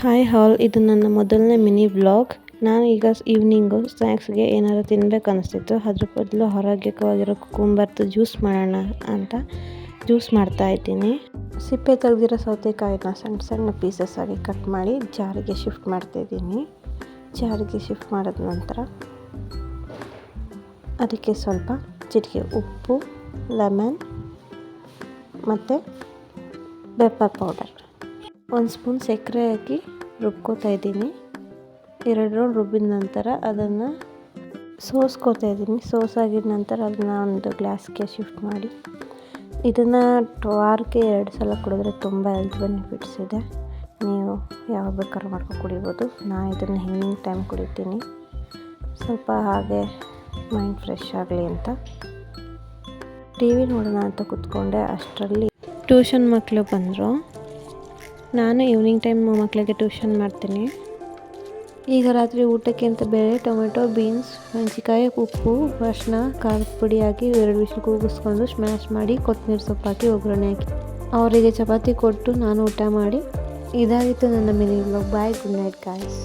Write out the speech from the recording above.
Hi ಹಾಲ್, ಇದು ನನ್ನ ಮೊದಲನೇ ಮಿನಿ ವ್ಲಾಗ್. ನಾನು ಈಗ ಈವ್ನಿಂಗು ಸ್ನ್ಯಾಕ್ಸ್ಗೆ ಏನಾದ್ರು ತಿನ್ಬೇಕು ಅನಿಸ್ತಿತ್ತು. ಅದ್ರ ಬದಲು ಆರೋಗ್ಯಕವಾಗಿರೋ ಕುಕುಂಬರ್ದು ಜ್ಯೂಸ್ ಮಾಡೋಣ ಅಂತ ಜ್ಯೂಸ್ ಮಾಡ್ತಾ ಇದ್ದೀನಿ. ಸಿಪ್ಪೆ ತೆಗೆದಿರೋ ಸೌತೆಕಾಯಿನ ಸಣ್ಣ ಸಣ್ಣ ಪೀಸಸ್ ಆಗಿ ಕಟ್ ಮಾಡಿ ಜಾರಿಗೆ ಶಿಫ್ಟ್ ಮಾಡ್ತಾಯಿದ್ದೀನಿ. ಜಾರಿಗೆ ಶಿಫ್ಟ್ ಮಾಡಿದ ನಂತರ ಅದಕ್ಕೆ ಸ್ವಲ್ಪ ಚಿಟಿಕೆ ಉಪ್ಪು, ಲೆಮನ್ ಮತ್ತು ಪೆಪ್ಪರ್ ಪೌಡರ್, 1 ಸ್ಪೂನ್ ಸಕ್ಕರೆ ಹಾಕಿ ರುಬ್ಕೋತಾ ಇದ್ದೀನಿ. 2 ರೌಂಡ್ ರುಬ್ಬಿದ ನಂತರ ಅದನ್ನು ಸೋಸ್ಕೋತಾ ಇದ್ದೀನಿ. ಸೋಸಾಗಿದ ನಂತರ ಅದನ್ನು ಒಂದು ಗ್ಲಾಸ್ಗೆ ಶಿಫ್ಟ್ ಮಾಡಿ ಇದನ್ನು ವಾರಕ್ಕೆ 2 ಸಲ ಕುಡಿದ್ರೆ ತುಂಬ ಹೆಲ್ತ್ ಬೆನಿಫಿಟ್ಸ್ ಇದೆ. ನೀವು ಯಾವಾಗ ಬೇಕಾದ್ರೂ ಮಾಡ್ಕೊಂಡು ಕುಡಿಬೋದು. ನಾನು ಇದನ್ನು ಈವ್ನಿಂಗ್ ಟೈಮ್ ಕುಡಿತೀನಿ, ಸ್ವಲ್ಪ ಹಾಗೆ ಮೈಂಡ್ ಫ್ರೆಶ್ ಆಗಲಿ ಅಂತ. ಟಿ ವಿ ನೋಡೋಣ ಅಂತ ಕೂತ್ಕೊಂಡೆ. ಅಷ್ಟರಲ್ಲಿ ಟ್ಯೂಷನ್ ಮಕ್ಕಳು ಬಂದರು. ನಾನು ಈವ್ನಿಂಗ್ ಟೈಮ್ ಮಕ್ಕಳಿಗೆ ಟ್ಯೂಷನ್ ಮಾಡ್ತೀನಿ. ಈಗ ರಾತ್ರಿ ಊಟಕ್ಕೆ ಅಂತ ಬೇಳೆ, ಟೊಮೆಟೊ, ಬೀನ್ಸ್, ಮೆಣಸಿಕಾಯಿ, ಉಪ್ಪು, ಅರಿಶಿನ, ಖಾರದ ಪುಡಿ ಹಾಕಿ 2 ವಿಷಲ್ ಕೂಗಿಸ್ಕೊಂಡು ಸ್ಮ್ಯಾಶ್ ಮಾಡಿ ಕೊತ್ತಂಬರಿ ಸೊಪ್ಪು ಹಾಕಿ ಒಗ್ಗರಣೆ ಹಾಕಿ ಅವರಿಗೆ ಚಪಾತಿ ಕೊಟ್ಟು ನಾನು ಊಟ ಮಾಡಿ ಇದಾಗಿತ್ತು ನನ್ನ ಮಿನಿ ವ್ಲಾಗ್. ಬಾಯ್, ಗುಡ್ ನೈಟ್ ಗಾಯ್ಸ್.